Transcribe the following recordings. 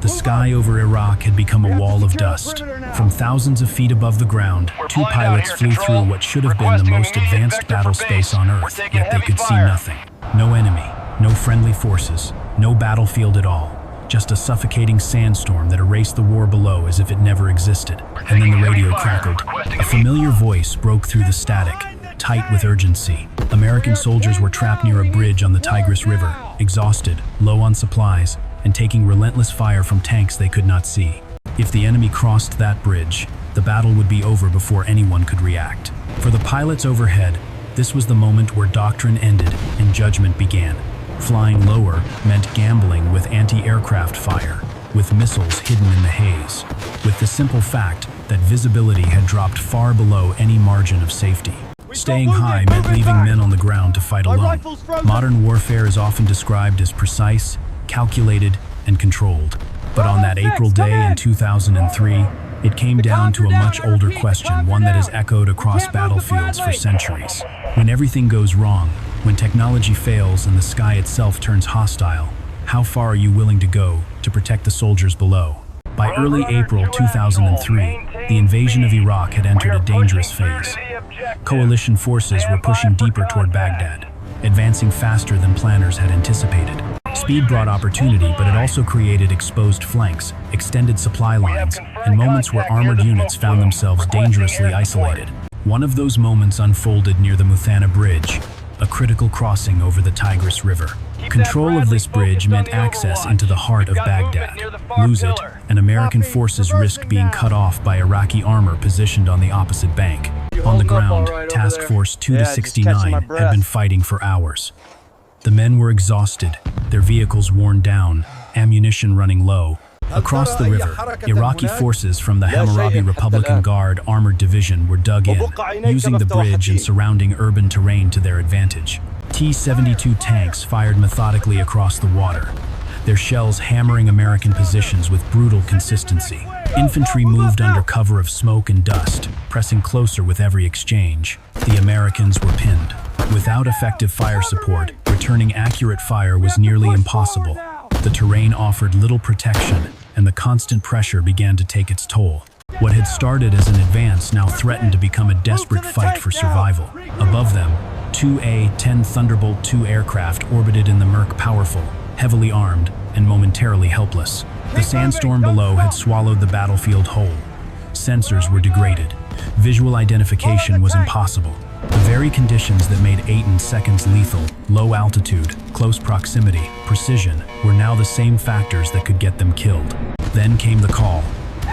The sky over Iraq had become a wall of dust. From thousands of feet above the ground, two pilots flew through what should have been the most advanced battle space on Earth, yet they could see nothing. No enemy, no friendly forces, no battlefield at all. Just a suffocating sandstorm that erased the war below as if it never existed. And then the radio crackled. A familiar voice broke through the static, tight with urgency. American soldiers were trapped near a bridge on the Tigris River, exhausted, low on supplies, and taking relentless fire from tanks they could not see. If the enemy crossed that bridge, the battle would be over before anyone could react. For the pilots overhead, this was the moment where doctrine ended and judgment began. Flying lower meant gambling with anti-aircraft fire, with missiles hidden in the haze, with the simple fact that visibility had dropped far below any margin of safety. Staying high meant leaving men on the ground to fight alone. Modern warfare is often described as precise, calculated, and controlled. But on that April day in 2003, it came down to a much older question, one that has echoed across battlefields for centuries. When everything goes wrong, when technology fails and the sky itself turns hostile, how far are you willing to go to protect the soldiers below? By early April 2003, the invasion of Iraq had entered a dangerous phase. Coalition forces were pushing deeper toward Baghdad, advancing faster than planners had anticipated. Speed brought opportunity, but it also created exposed flanks, extended supply lines, and moments where armored units found themselves dangerously isolated. One of those moments unfolded near the Muthanna Bridge, a critical crossing over the Tigris River. Control of this bridge meant access into the heart of Baghdad. Lose it, and American forces risked being cut off by Iraqi armor positioned on the opposite bank. On the ground, Task Force 2-69 had been fighting for hours. The men were exhausted, their vehicles worn down, ammunition running low. Across the river, Iraqi forces from the Hammurabi Republican Guard armored division were dug in, using the bridge and surrounding urban terrain to their advantage. T-72 tanks fired methodically across the water, their shells hammering American positions with brutal consistency. Infantry moved under cover of smoke and dust, pressing closer with every exchange. The Americans were pinned. Without effective fire support, returning accurate fire was nearly impossible. The terrain offered little protection, and the constant pressure began to take its toll. What had started as an advance now threatened to become a desperate fight for survival. Above them, two A-10 Thunderbolt II aircraft orbited in the murk, powerful, heavily armed, and momentarily helpless. The sandstorm below had swallowed the battlefield whole. Sensors were degraded. Visual identification was impossible. The very conditions that made A-10s lethal, low altitude, close proximity, precision, were now the same factors that could get them killed. Then came the call.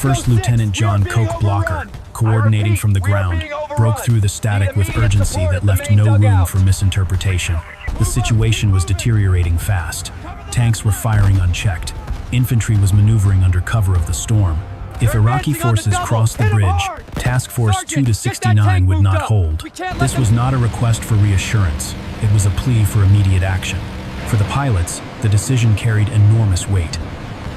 First Lieutenant John Coke Blocher, coordinating from the ground, broke through the static with urgency that left no room for misinterpretation. The situation was deteriorating fast. Tanks were firing unchecked. Infantry was maneuvering under cover of the storm. If Iraqi forces crossed the bridge, Task Force 2-69 would not hold. This was not a request for reassurance. It was a plea for immediate action. For the pilots, the decision carried enormous weight.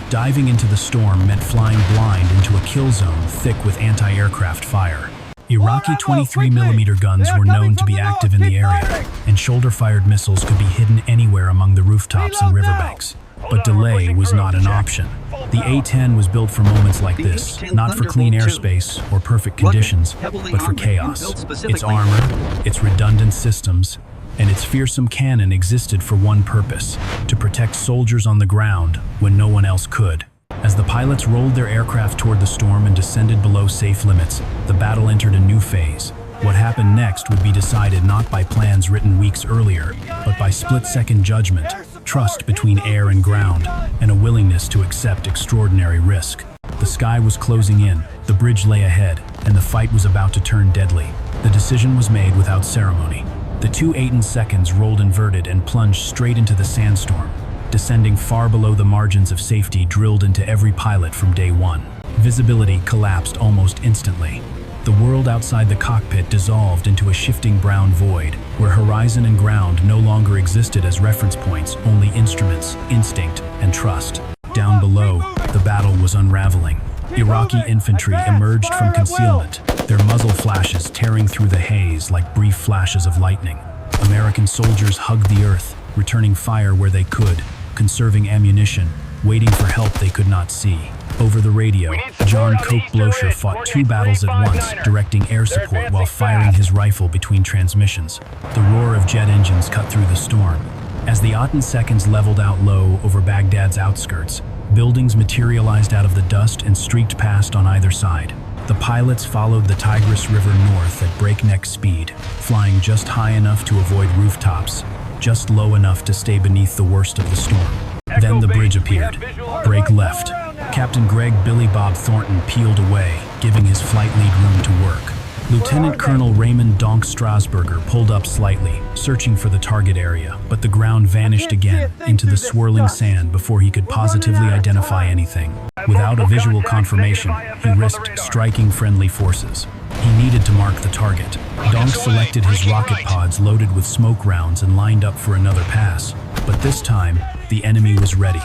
Diving into the storm meant flying blind into a kill zone thick with anti-aircraft fire. Iraqi 23mm guns were known to be active in the area, and shoulder-fired missiles could be hidden anywhere among the rooftops and riverbanks. But delay was not an option. The A-10 was built for moments like this, not for clean airspace or perfect conditions, but for chaos. Its armor, its redundant systems, and its fearsome cannon existed for one purpose: to protect soldiers on the ground when no one else could. As the pilots rolled their aircraft toward the storm and descended below safe limits, the battle entered a new phase. What happened next would be decided not by plans written weeks earlier, but by split-second judgment, trust between air and ground, and a willingness to accept extraordinary risk. The sky was closing in, the bridge lay ahead, and the fight was about to turn deadly. The decision was made without ceremony. The two A-10s rolled inverted and plunged straight into the sandstorm, descending far below the margins of safety drilled into every pilot from day one. Visibility collapsed almost instantly. The world outside the cockpit dissolved into a shifting brown void, where horizon and ground no longer existed as reference points, only instruments, instinct, and trust. Down below, the battle was unraveling. Iraqi infantry emerged from concealment, their muzzle flashes tearing through the haze like brief flashes of lightning. American soldiers hugged the earth, returning fire where they could, conserving ammunition, waiting for help they could not see. Over the radio, John Cope Blocher fought 2 battles at once, directing air support while firing his rifle between transmissions. The roar of jet engines cut through the storm. As the A-10 seconds leveled out low over Baghdad's outskirts, buildings materialized out of the dust and streaked past on either side. The pilots followed the Tigris River north at breakneck speed, flying just high enough to avoid rooftops, just low enough to stay beneath the worst of the storm. Then the bridge appeared. Brake left. Captain Greg Billy Bob Thornton peeled away, giving his flight lead room to work. Lieutenant Colonel Raymond Donk Strasburger pulled up slightly, searching for the target area, but the ground vanished again into the swirling sand before he could positively identify anything. Without a visual confirmation, he risked striking friendly forces. He needed to mark the target. Donk selected his rocket pods loaded with smoke rounds and lined up for another pass, but this time, the enemy was ready.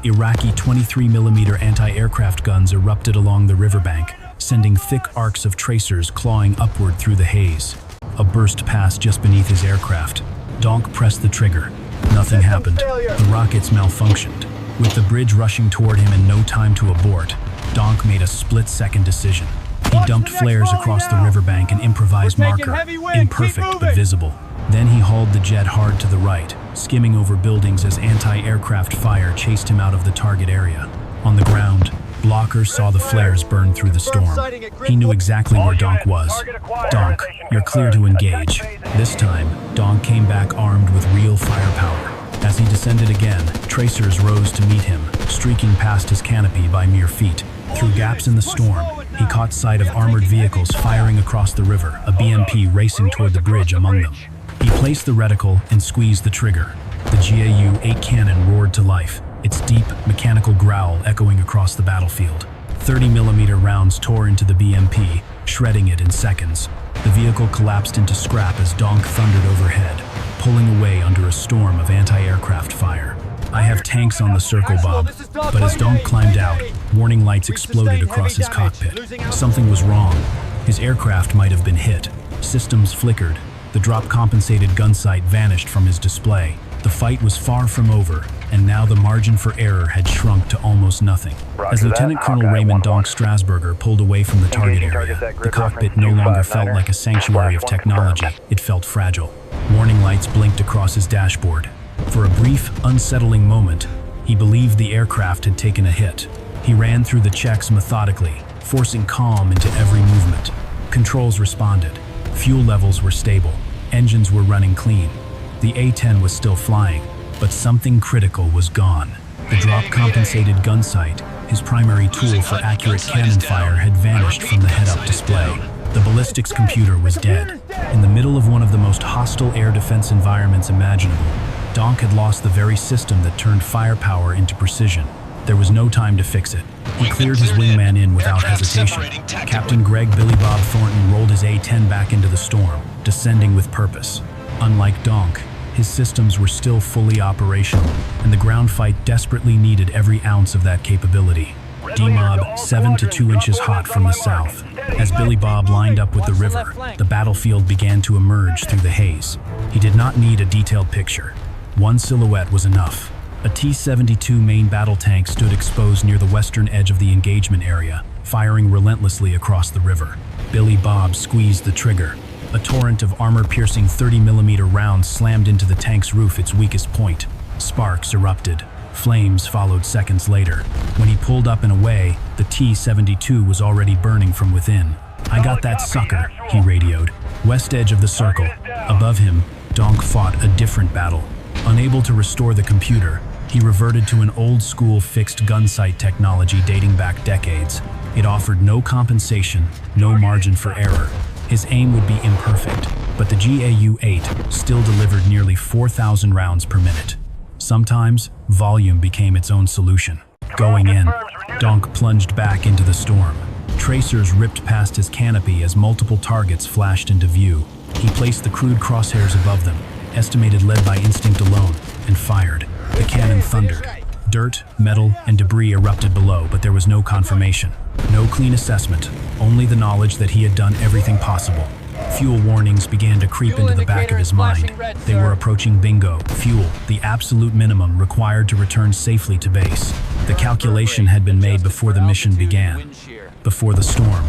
Iraqi 23mm anti-aircraft guns erupted along the riverbank, sending thick arcs of tracers clawing upward through the haze. A burst passed just beneath his aircraft. Donk pressed the trigger. Nothing happened. The rockets malfunctioned. With the bridge rushing toward him and no time to abort, Donk made a split-second decision. He dumped flares across the riverbank, an improvised marker, imperfect but visible. Then he hauled the jet hard to the right, skimming over buildings as anti-aircraft fire chased him out of the target area. On the ground, Blocher saw the flares burn through the storm. He knew exactly where Donk was. "Donk, you're clear to engage." This time, Donk came back armed with real firepower. As he descended again, tracers rose to meet him, streaking past his canopy by mere feet. Through gaps in the storm, he caught sight of armored vehicles firing across the river, a BMP racing toward the bridge among them. He placed the reticle and squeezed the trigger. The GAU-8 cannon roared to life, its deep, mechanical growl echoing across the battlefield. 30mm rounds tore into the BMP, shredding it in seconds. The vehicle collapsed into scrap as Donk thundered overhead, pulling away under a storm of anti-aircraft fire. "I have tanks on the circle, Bob." But as Donk climbed out, warning lights exploded across his cockpit. Something was wrong. His aircraft might have been hit. Systems flickered. The drop-compensated gun sight vanished from his display. The fight was far from over, and now the margin for error had shrunk to almost nothing. As Lieutenant Colonel Raymond Donk Strasburger pulled away from the target area, the cockpit no longer felt like a sanctuary of technology. It felt fragile. Warning lights blinked across his dashboard. For a brief, unsettling moment, he believed the aircraft had taken a hit. He ran through the checks methodically, forcing calm into every movement. Controls responded. Fuel levels were stable. Engines were running clean. The A-10 was still flying, but something critical was gone. The drop-compensated gun sight, his primary tool for accurate cannon fire, had vanished from the head-up display. The ballistics computer was dead. In the middle of one of the most hostile air defense environments imaginable, Donk had lost the very system that turned firepower into precision. There was no time to fix it. He cleared his wingman in without hesitation. Captain Greg Billy Bob Thornton rolled his A-10 back into the storm, descending with purpose. Unlike Donk, his systems were still fully operational, and the ground fight desperately needed every ounce of that capability. D-Mob 7 to 2 inches hot from the south. As Billy Bob lined up with the river, the battlefield began to emerge through the haze. He did not need a detailed picture. One silhouette was enough. A T-72 main battle tank stood exposed near the western edge of the engagement area, firing relentlessly across the river. Billy Bob squeezed the trigger. A torrent of armor-piercing 30mm rounds slammed into the tank's roof, its weakest point. Sparks erupted. Flames followed seconds later. When he pulled up and away, the T-72 was already burning from within. "I got that sucker," he radioed. West edge of the circle. Above him, Donk fought a different battle. Unable to restore the computer, he reverted to an old-school fixed gun sight technology dating back decades. It offered no compensation, no margin for error. His aim would be imperfect, but the GAU-8 still delivered nearly 4,000 rounds per minute. Sometimes, volume became its own solution. Going in, Donk plunged back into the storm. Tracers ripped past his canopy as multiple targets flashed into view. He placed the crude crosshairs above them, estimated led by instinct alone, and fired. The cannon thundered. Dirt, metal, and debris erupted below, but there was no confirmation. No clean assessment, only the knowledge that he had done everything possible. Fuel warnings began to creep into the back of his mind. They were approaching bingo, fuel, the absolute minimum required to return safely to base. The calculation had been made before the mission began, before the storm,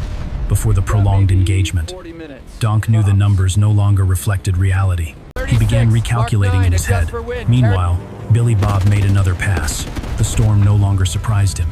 before the prolonged engagement. Donk knew the numbers no longer reflected reality. He began recalculating in his head. Meanwhile, Billy Bob made another pass. The storm no longer surprised him.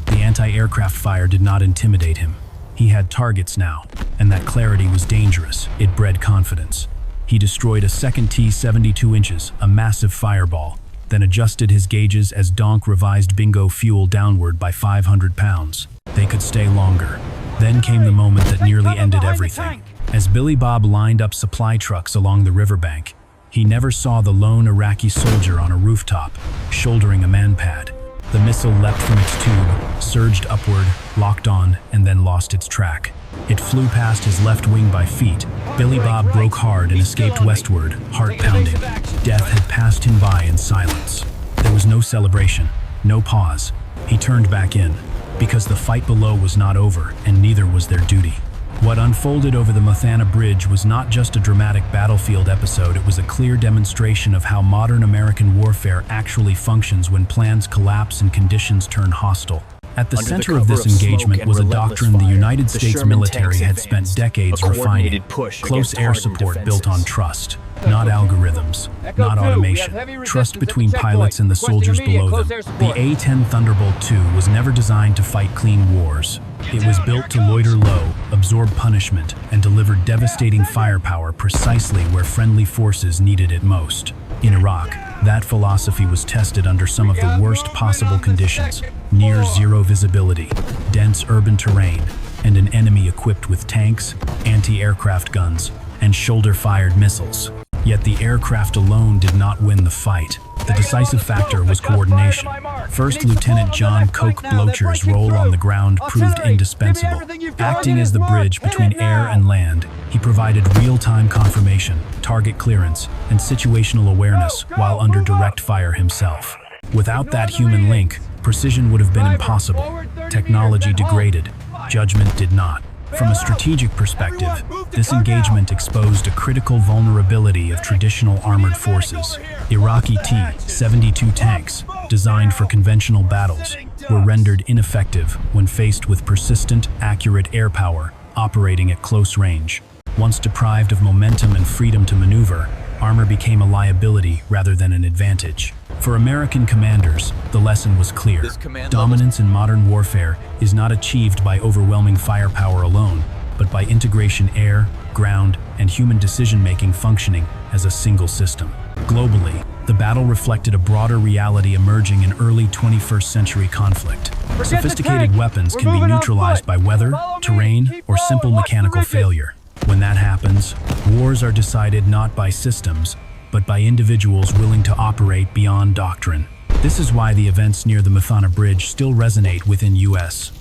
The anti-aircraft fire did not intimidate him. He had targets now, and that clarity was dangerous. It bred confidence. He destroyed a second T 72 inches, a massive fireball, then adjusted his gauges as Donk revised bingo fuel downward by 500 pounds. They could stay longer. Then came the moment that nearly ended everything. As Billy Bob lined up supply trucks along the riverbank, he never saw the lone Iraqi soldier on a rooftop, shouldering a MANPAD. The missile leapt from its tube, surged upward, locked on, and then lost its track. It flew past his left wing by feet. Billy Bob broke hard and escaped westward, heart pounding. Death had passed him by in silence. There was no celebration, no pause. He turned back in, because the fight below was not over, and neither was their duty. What unfolded over the Muthanna Bridge was not just a dramatic battlefield episode, it was a clear demonstration of how modern American warfare actually functions when plans collapse and conditions turn hostile. At the center of this engagement was a doctrine the United States military had spent decades refining: close air support built on trust. Not algorithms, not automation. Trust between pilots and the soldiers below them. The A-10 Thunderbolt II was never designed to fight clean wars. It was built to loiter low, absorb punishment, and deliver devastating firepower precisely where friendly forces needed it most. In Iraq, that philosophy was tested under some of the worst possible conditions: near zero visibility, dense urban terrain, and an enemy equipped with tanks, anti-aircraft guns, and shoulder-fired missiles. Yet the aircraft alone did not win the fight. The decisive factor was coordination. First Lieutenant John Coke Blocher's role on the ground proved indispensable. Acting as the bridge between air and land, he provided real-time confirmation, target clearance, and situational awareness while under direct fire himself. Without that human link, precision would have been impossible. Technology degraded, judgment did not. From a strategic perspective, this engagement exposed a critical vulnerability of traditional armored forces. Iraqi T-72 tanks, designed for conventional battles, were rendered ineffective when faced with persistent, accurate air power operating at close range. Once deprived of momentum and freedom to maneuver, armor became a liability rather than an advantage. For American commanders, the lesson was clear. Dominance in modern warfare is not achieved by overwhelming firepower alone, but by integration air, ground, and human decision-making functioning as a single system. Globally, the battle reflected a broader reality emerging in early 21st century conflict. Sophisticated weapons can be neutralized by weather, terrain, or simple mechanical failure. When that happens, wars are decided not by systems, but by individuals willing to operate beyond doctrine. This is why the events near the Muthanna Bridge still resonate within U.S.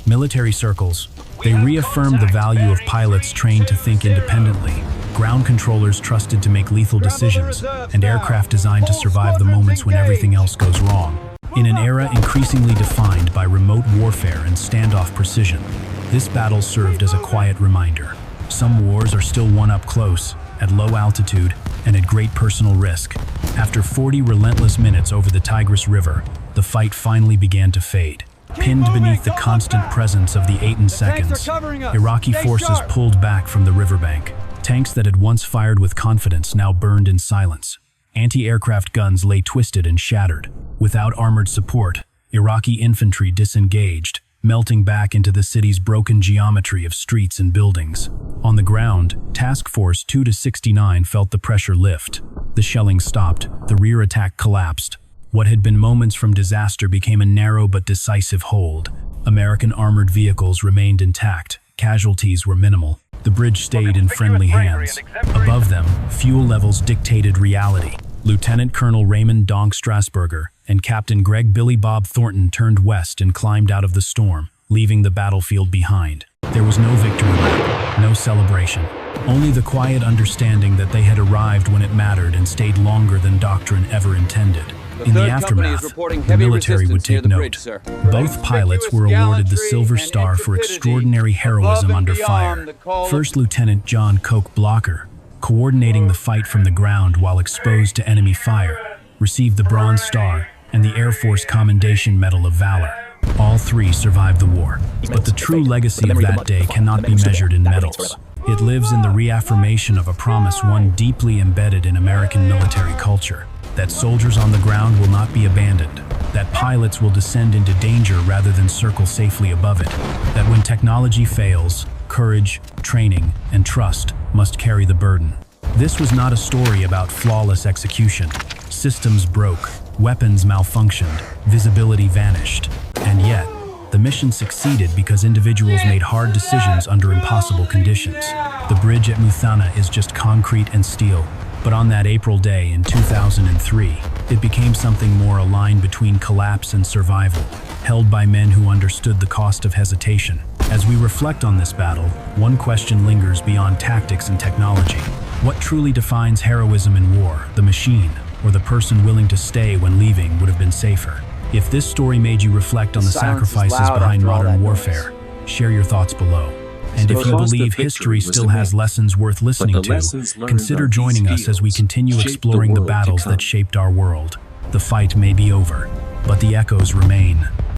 military circles. They reaffirm the value of pilots trained to think independently, ground controllers trusted to make lethal decisions, and aircraft designed to survive the moments when everything else goes wrong. In an era increasingly defined by remote warfare and standoff precision, this battle served as a quiet reminder. Some wars are still won up close, at low altitude, and at great personal risk. After 40 relentless minutes over the Tigris River, the fight finally began to fade. Pinned beneath the constant presence of the A-10 seconds, Iraqi forces pulled back from the riverbank. Tanks that had once fired with confidence now burned in silence. Anti-aircraft guns lay twisted and shattered. Without armored support, Iraqi infantry disengaged, melting back into the city's broken geometry of streets and buildings. On the ground, Task Force 2-69 felt the pressure lift. The shelling stopped, the rear attack collapsed. What had been moments from disaster became a narrow but decisive hold. American armored vehicles remained intact, casualties were minimal. The bridge stayed in friendly hands. Above them, fuel levels dictated reality. Lieutenant Colonel Raymond Donk Strasburger and Captain Greg Billy Bob Thornton turned west and climbed out of the storm, leaving the battlefield behind. There was no victory lap, no celebration, only the quiet understanding that they had arrived when it mattered and stayed longer than doctrine ever intended. In the aftermath, the military would take note. Both pilots were awarded the Silver Star for extraordinary heroism under fire. First Lieutenant John Coke Blocher, coordinating the fight from the ground while exposed to enemy fire, received the Bronze Star and the Air Force Commendation Medal of Valor. All three survived the war, but the true legacy of that day cannot be measured in medals. It lives in the reaffirmation of a promise one deeply embedded in American military culture, that soldiers on the ground will not be abandoned, that pilots will descend into danger rather than circle safely above it, that when technology fails, courage, training, and trust must carry the burden. This was not a story about flawless execution. Systems broke, weapons malfunctioned, visibility vanished, and yet, the mission succeeded because individuals made hard decisions under impossible conditions. The bridge at Muthanna is just concrete and steel, but on that April day in 2003, it became something more aligned between collapse and survival, held by men who understood the cost of hesitation. As we reflect on this battle, one question lingers beyond tactics and technology. What truly defines heroism in war, the machine, or the person willing to stay when leaving would have been safer? If this story made you reflect on the sacrifices behind modern warfare, share your thoughts below. And if you believe history still has lessons worth listening to, consider joining us as we continue exploring the battles that shaped our world. The fight may be over, but the echoes remain.